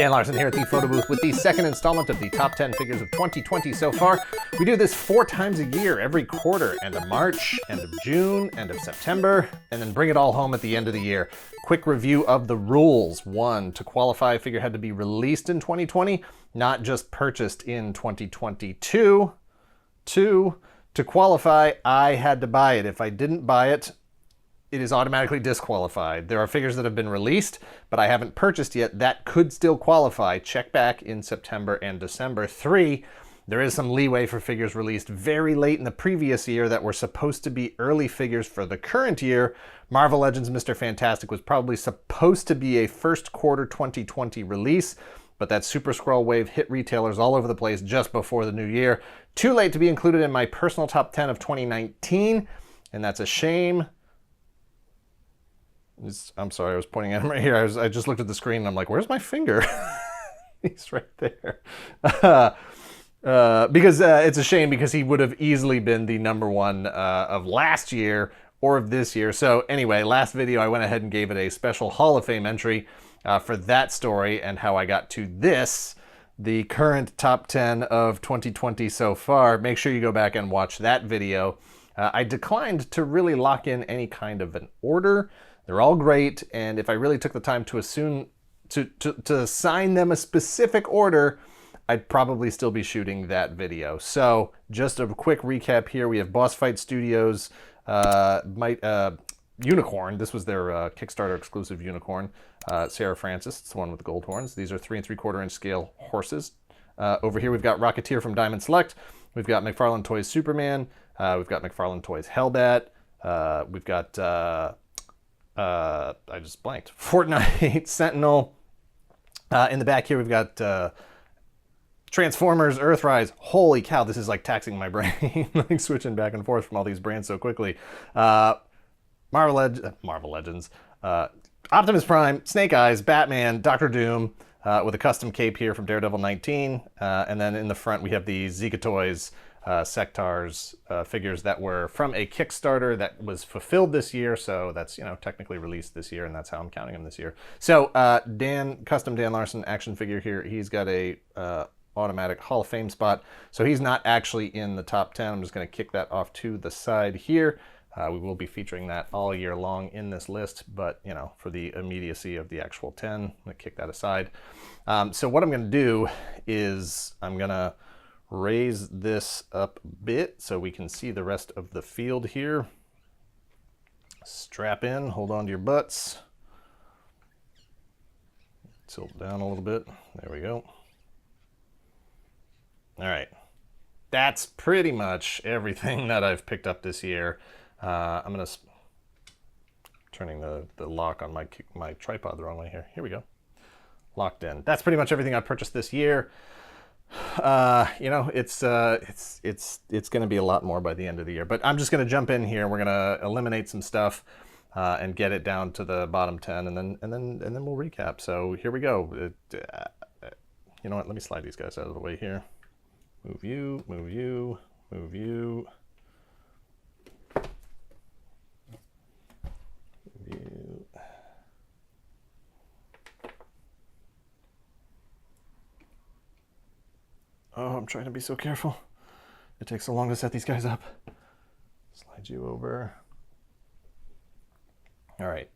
Dan Larson here at the photo booth with the second installment of the top 10 figures of 2020 so far. We do this 4 times a year, every quarter, end of March, end of June, end of September, and then bring it all home at the end of the year. Quick review of the rules. 1, to qualify, a figure had to be released in 2020, not just purchased in 2022. 2, to qualify, I had to buy it. If I didn't buy it, it is automatically disqualified. There are figures that have been released, but I haven't purchased yet. That could still qualify. Check back in September and December. 3, there is some leeway for figures released very late in the previous year that were supposed to be early figures for the current year. Marvel Legends Mr. Fantastic was probably supposed to be a first quarter 2020 release, but that Super Skrull wave hit retailers all over the place just before the new year. Too late to be included in my personal top 10 of 2019, and that's a shame. I'm sorry, I was pointing at him right here. I just looked at the screen and I'm like, where's my finger? He's right there. Because it's a shame because he would have easily been the number one of last year or of this year. So anyway, last video I went ahead and gave it a special Hall of Fame entry for that story and how I got to this, the current top 10 of 2020 so far. Make sure you go back and watch that video. I declined to really lock in any kind of an order. They're all great, and if I really took the time to assign them a specific order, I'd probably still be shooting that video. So, just a quick recap here. We have Boss Fight Studios, Unicorn. This was their Kickstarter exclusive Unicorn. Sarah Francis, it's the one with the gold horns. These are 3 3/4 inch scale horses. Over here we've got Rocketeer from Diamond Select. We've got McFarlane Toys Superman. We've got McFarlane Toys Hellbat. We've got... I just blanked. Fortnite Sentinel. In the back here, we've got Transformers, Earthrise. Holy cow, this is like taxing my brain, like switching back and forth from all these brands so quickly. Marvel Legends. Optimus Prime, Snake Eyes, Batman, Doctor Doom, with a custom cape here from Daredevil 19. And then in the front, we have the Zika Toys Sectars figures that were from a Kickstarter that was fulfilled this year, so that's, you know, technically released this year, and that's how I'm counting them this year. So custom Dan Larson action figure here, he's got a automatic Hall of Fame spot, so he's not actually in the top 10. I'm just going to kick that off to the side here. We will be featuring that all year long in this list, but, you know, for the immediacy of the actual 10, I'm going to kick that aside. So what I'm going to do is I'm going to raise this up a bit so we can see the rest of the field here. Strap in, hold on to your butts. Tilt down a little bit. There we go. All right. That's pretty much everything that I've picked up this year. I'm going to... turning the lock on my tripod the wrong way here. Here we go. Locked in. That's pretty much everything I purchased this year. You know, it's going to be a lot more by the end of the year, but I'm just going to jump in here. We're going to eliminate some stuff and get it down to the bottom 10, and then we'll recap. So here we go. You know what? Let me slide these guys out of the way here. Move you, move you, move you. Move you. Oh, I'm trying to be so careful. It takes so long to set these guys up. Slide you over. All right.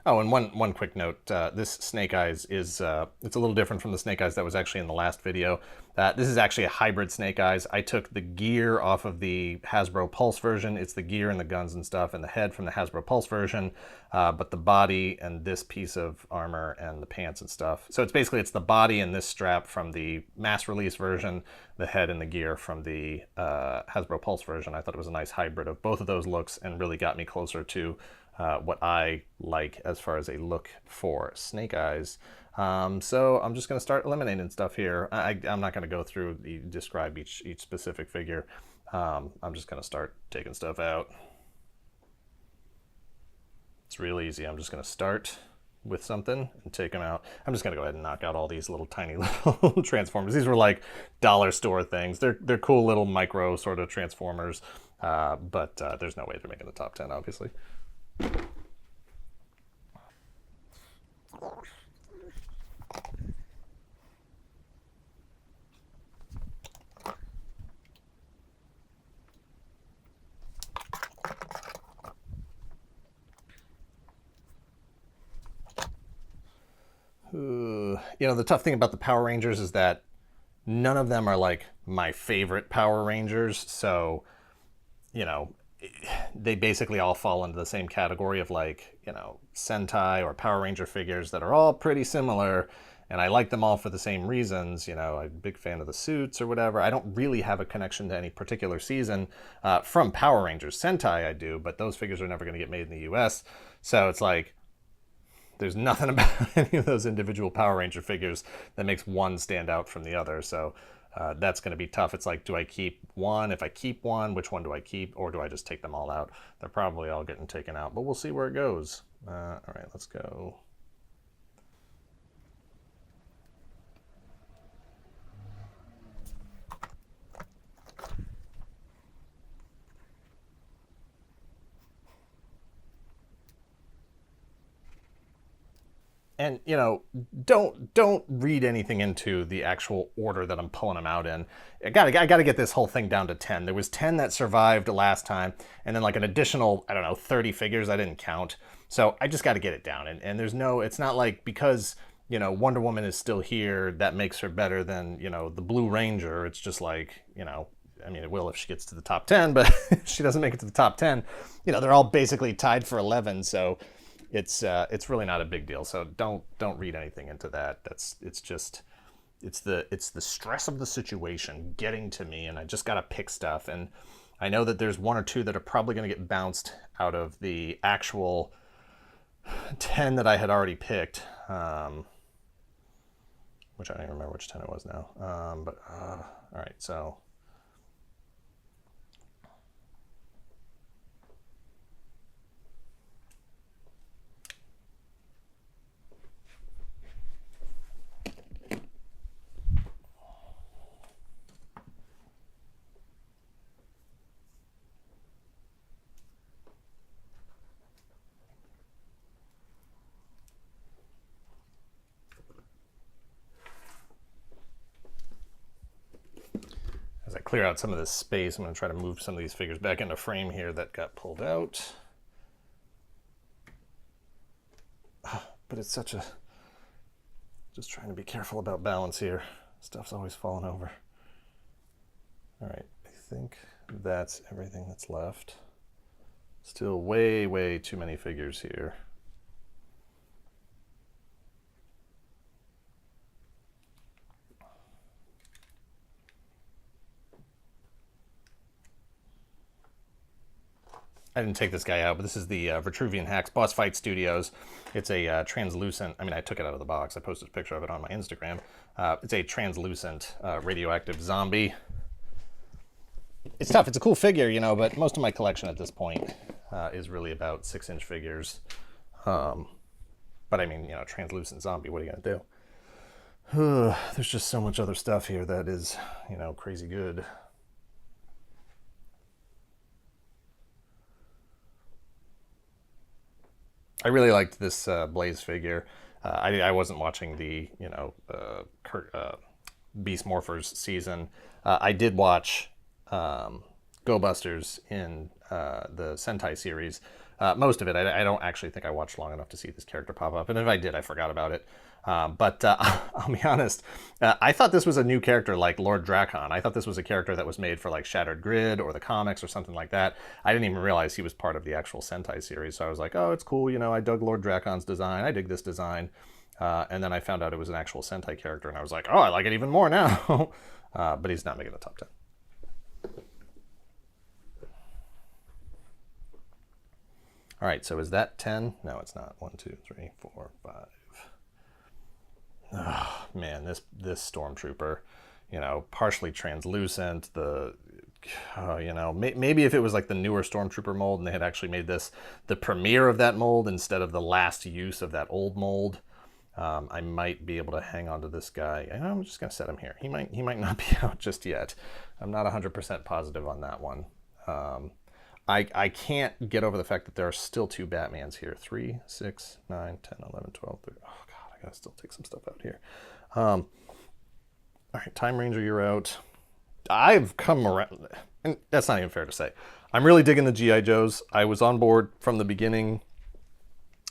Oh, and one quick note. This Snake Eyes is, it's a little different from the Snake Eyes that was actually in the last video. This is actually a hybrid Snake Eyes. I took the gear off of the Hasbro Pulse version. It's the gear and the guns and stuff and the head from the Hasbro Pulse version, but the body and this piece of armor and the pants and stuff. So it's basically, it's the body and this strap from the mass release version, the head and the gear from the Hasbro Pulse version. I thought it was a nice hybrid of both of those looks and really got me closer to what I like as far as a look for Snake Eyes. So I'm just going to start eliminating stuff here. I'm not going to go through describe each specific figure. I'm just going to start taking stuff out. It's real easy. I'm just going to start with something and take them out. I'm just going to go ahead and knock out all these little tiny little Transformers. These were like dollar store things. They're cool little micro sort of Transformers, but there's no way they're making the top 10, obviously. You know, the tough thing about the Power Rangers is that none of them are like my favorite Power Rangers. So, you know, they basically all fall into the same category of like, you know, Sentai or Power Ranger figures that are all pretty similar. And I like them all for the same reasons. You know, I'm a big fan of the suits or whatever. I don't really have a connection to any particular season from Power Rangers. Sentai I do, but those figures are never going to get made in the US. So it's like, there's nothing about any of those individual Power Ranger figures that makes one stand out from the other. So that's going to be tough. It's like, do I keep one? If I keep one, which one do I keep? Or do I just take them all out? They're probably all getting taken out, but we'll see where it goes. All right, let's go. And you know, don't read anything into the actual order that I'm pulling them out in. I gotta get this whole thing down to 10. There was 10 that survived last time, and then like an additional, I don't know, 30 figures I didn't count. So I just got to get it down. And there's no, it's not like because, you know, Wonder Woman is still here that makes her better than, you know, the Blue Ranger. It's just like, you know, I mean, it will if she gets to the top 10, but if she doesn't make it to the top 10, you know, they're all basically tied for 11. So it's really not a big deal. So don't read anything into that. It's the stress of the situation getting to me, and I just gotta pick stuff. And I know that there's one or two that are probably gonna get bounced out of the actual 10 that I had already picked, which I don't even remember which 10 it was now. All right, so. As I clear out some of this space, I'm going to try to move some of these figures back into frame here that got pulled out. But it's such a... Just trying to be careful about balance here. Stuff's always falling over. All right, I think that's everything that's left. Still way, way too many figures here. I didn't take this guy out, but this is the Vitruvian Hacks Boss Fight Studios. It's a translucent, I mean, I took it out of the box. I posted a picture of it on my Instagram. It's a translucent radioactive zombie. It's tough. It's a cool figure, you know, but most of my collection at this point is really about 6-inch figures. But I mean, you know, translucent zombie, what are you going to do? There's just so much other stuff here that is, you know, crazy good. I really liked this Blaze figure. I wasn't watching the, you know, Beast Morphers season. I did watch Go Busters in the Sentai series. Most of it. I don't actually think I watched long enough to see this character pop up. And if I did, I forgot about it. But I'll be honest, I thought this was a new character like Lord Drakon. I thought this was a character that was made for like Shattered Grid or the comics or something like that. I didn't even realize he was part of the actual Sentai series. So I was like, oh, it's cool. You know, I dug Lord Drakon's design. I dig this design. And then I found out it was an actual Sentai character. And I was like, oh, I like it even more now. But he's not making the top 10. All right, so is that 10? No, it's not. 1, 2, 3, 4, 5. Oh, man, this Stormtrooper, you know, partially translucent. You know, maybe if it was like the newer Stormtrooper mold and they had actually made this the premiere of that mold instead of the last use of that old mold, I might be able to hang on to this guy. And I'm just gonna set him here. He might not be out just yet. I'm not 100% positive on that one. I can't get over the fact that there are still 2 Batmans here. 3, 6, 9, 10, 11, 12, 13. Oh, God, I gotta still take some stuff out here. All right, Time Ranger, you're out. I've come around, and that's not even fair to say. I'm really digging the G.I. Joes. I was on board from the beginning.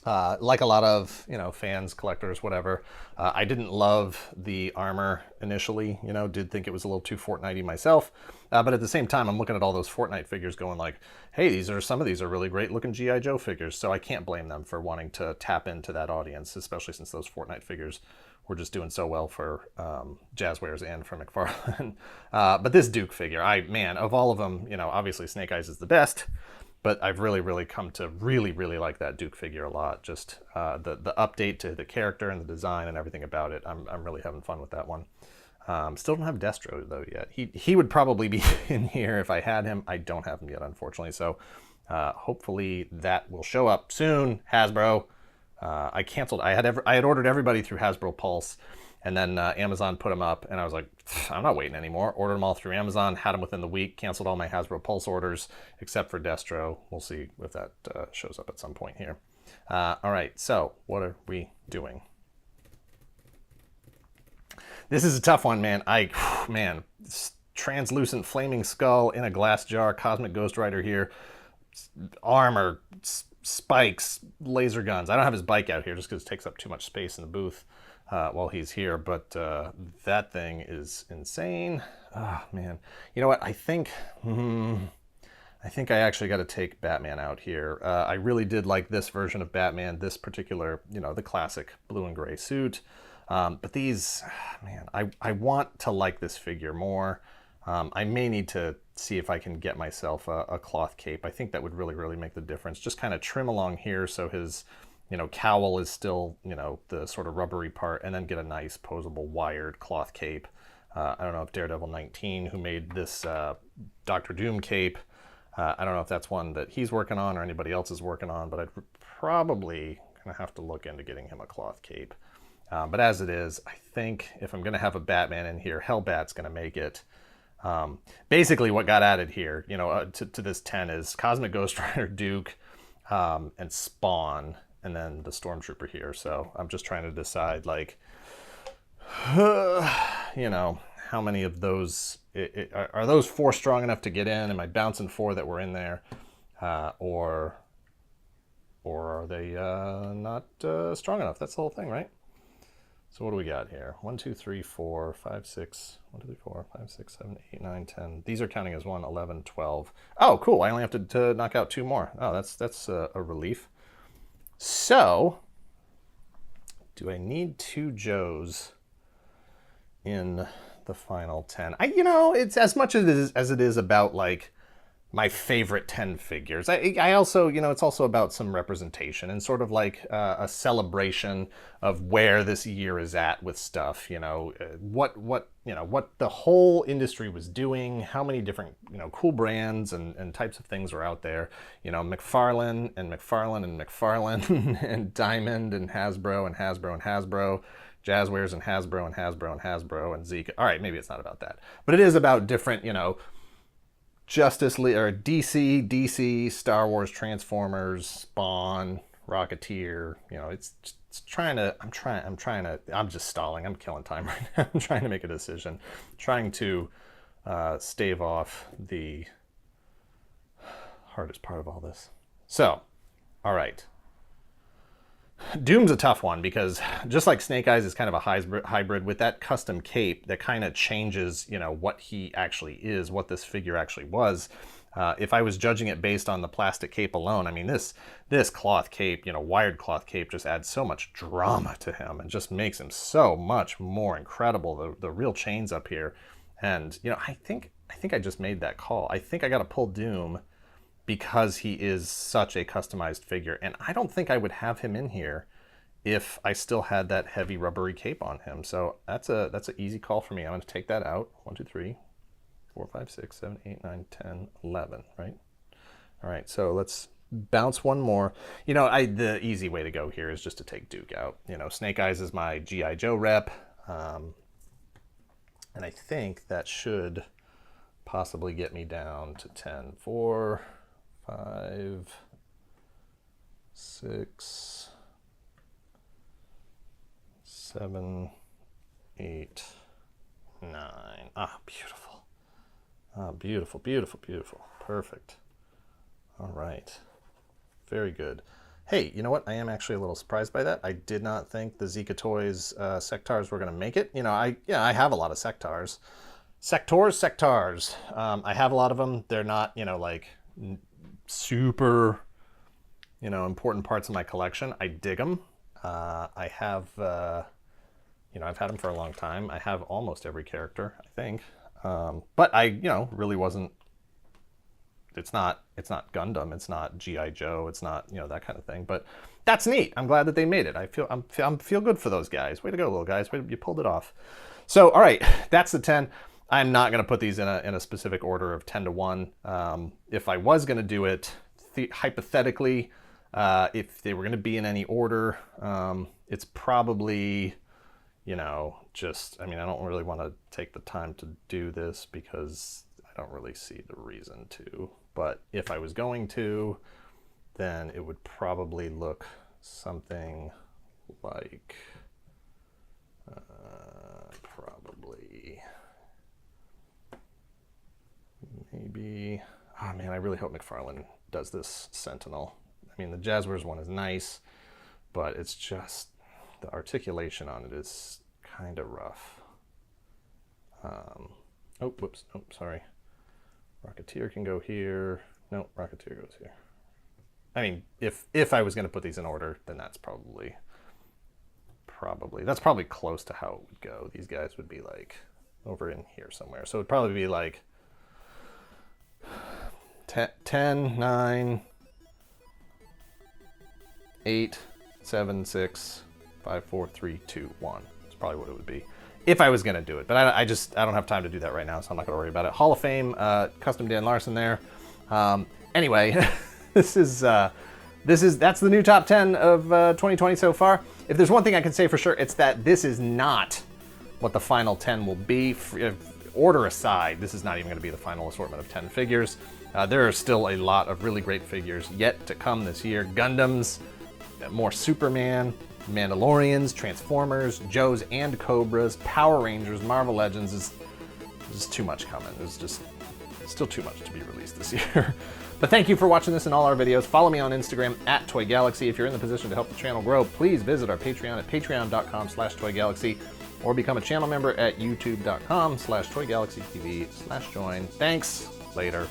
Like a lot of, fans, collectors, whatever, I didn't love the armor initially, did think it was a little too Fortnite-y myself. But at the same time, I'm looking at all those Fortnite figures going like, hey, some of these are really great looking G.I. Joe figures. So I can't blame them for wanting to tap into that audience, especially since those Fortnite figures were just doing so well for Jazzwares and for McFarlane. But this Duke figure, man, of all of them, obviously Snake Eyes is the best. But I've really, really come to really, really like that Duke figure a lot. Just the update to the character and the design and everything about it. I'm really having fun with that one. Still don't have Destro though yet. He would probably be in here if I had him. I don't have him yet, unfortunately. So hopefully that will show up soon. Hasbro. I canceled. I had ordered everybody through Hasbro Pulse. And then Amazon put them up, and I was like, I'm not waiting anymore. Ordered them all through Amazon, had them within the week, canceled all my Hasbro Pulse orders, except for Destro. We'll see if that shows up at some point here. All right, so what are we doing? This is a tough one, man. Translucent flaming skull in a glass jar, Cosmic Ghost Rider here, armor, spikes, laser guns. I don't have his bike out here just because it takes up too much space in the booth. While he's here, but that thing is insane. Oh, man. You know what? I think I actually got to take Batman out here. I really did like this version of Batman, this particular, the classic blue and gray suit. But these, man, I want to like this figure more. I may need to see if I can get myself a cloth cape. I think that would really, really make the difference. Just kind of trim along here so his cowl is still, the sort of rubbery part, and then get a nice posable wired cloth cape. I don't know if Daredevil 19, who made this Doctor Doom cape, I don't know if that's one that he's working on or anybody else is working on, but I'd probably gonna have to look into getting him a cloth cape. But as it is, I think if I'm gonna have a Batman in here, Hellbat's gonna make it. Basically what got added here, to this 10 is Cosmic Ghost Rider, Duke, and Spawn, and then the Stormtrooper here. So I'm just trying to decide, like, how many of those, are those 4 strong enough to get in? Am I bouncing 4 that were in there? Or are they not strong enough? That's the whole thing, right? So what do we got here? 1, 2, 3, 4, 5, 6, 1, 2, 3, 4, 5, 6, 7, 8, 9, 10. These are counting as 1, 11, 12. Oh, cool. I only have to knock out 2 more. Oh, that's a relief. So, do I need 2 Joes in the final 10? It's as much as it is about, like, my favorite 10 figures. I also, it's also about some representation and sort of like a celebration of where this year is at with stuff, what the whole industry was doing, how many different, cool brands and types of things are out there, McFarlane and McFarlane and McFarlane and Diamond and Hasbro and Hasbro and Hasbro, Jazzwares and Hasbro and Hasbro and Hasbro and Zeke. All right, maybe it's not about that, but it is about different, Justice League or DC, Star Wars, Transformers, Spawn, Rocketeer. I'm just stalling. I'm killing time right now. I'm trying to make a decision, trying to stave off the hardest part of all this. So, all right. Doom's a tough one because just like Snake Eyes is kind of a hybrid with that custom cape that kind of changes, what he actually is, what this figure actually was. If I was judging it based on the plastic cape alone, I mean, this cloth cape, wired cloth cape just adds so much drama to him and just makes him so much more incredible. The real chains up here. And, I think I just made that call. I think I got to pull Doom because he is such a customized figure. And I don't think I would have him in here if I still had that heavy rubbery cape on him. So that's an easy call for me. I'm going to take that out. 1, 2, 3, 4, 5, 6, 7, 8, 9, 10, 11, right? All right, so let's bounce one more. The easy way to go here is just to take Duke out. Snake Eyes is my G.I. Joe rep. And I think that should possibly get me down to 10. 4, 5, 6, 7, 8, 9. Ah, beautiful. Ah, beautiful, beautiful, beautiful. Perfect. All right. Very good. Hey, you know what? I am actually a little surprised by that. I did not think the Zika Toys Sectars were going to make it. You know, I have a lot of Sectars. Sectars. I have a lot of them. They're not, you know, like super, you know, important parts of my collection. I dig them. I have, you know, I've had them for a long time. I have almost every character, I think. But I, you know, really wasn't. It's not Gundam. It's not G.I. Joe. It's not, you know, that kind of thing. But that's neat. I'm glad that they made it. I feel good for those guys. Way to go, little guys. You pulled it off. So, all right, that's the 10. I'm not going to put these in a specific order of 10 to 1. If I was going to do it, hypothetically, if they were going to be in any order, it's probably, you know, just, I mean, I don't really want to take the time to do this because I don't really see the reason to. But if I was going to, then it would probably look something like, probably, maybe, oh man, I really hope McFarlane does this Sentinel. I mean, the Jazzwares one is nice, but it's just, the articulation on it is kind of rough. Oh, whoops, oh, sorry. Rocketeer can go here. No, Rocketeer goes here. I mean, if I was going to put these in order, then that's probably close to how it would go. These guys would be like over in here somewhere. So it'd probably be like 10, 9, 8, 7, 6, 5, 4, 3, 2, 1. That's probably what it would be if I was going to do it. But I don't have time to do that right now, so I'm not going to worry about it. Hall of Fame, custom Dan Larson there. Anyway, that's the new top 10 of 2020 so far. If there's one thing I can say for sure, it's that this is not what the final 10 will be. Order aside, this is not even going to be the final assortment of 10 figures. There are still a lot of really great figures yet to come this year. Gundams, more Superman, Mandalorians, Transformers, Joes and Cobras, Power Rangers, Marvel Legends. Is just too much coming. There's just still too much to be released this year. But thank you for watching this and all our videos. Follow me on Instagram at toygalaxy. If you're in the position to help the channel grow, please visit our Patreon at patreon.com/toygalaxy or become a channel member at youtube.com/toygalaxytv/join. Thanks. Later.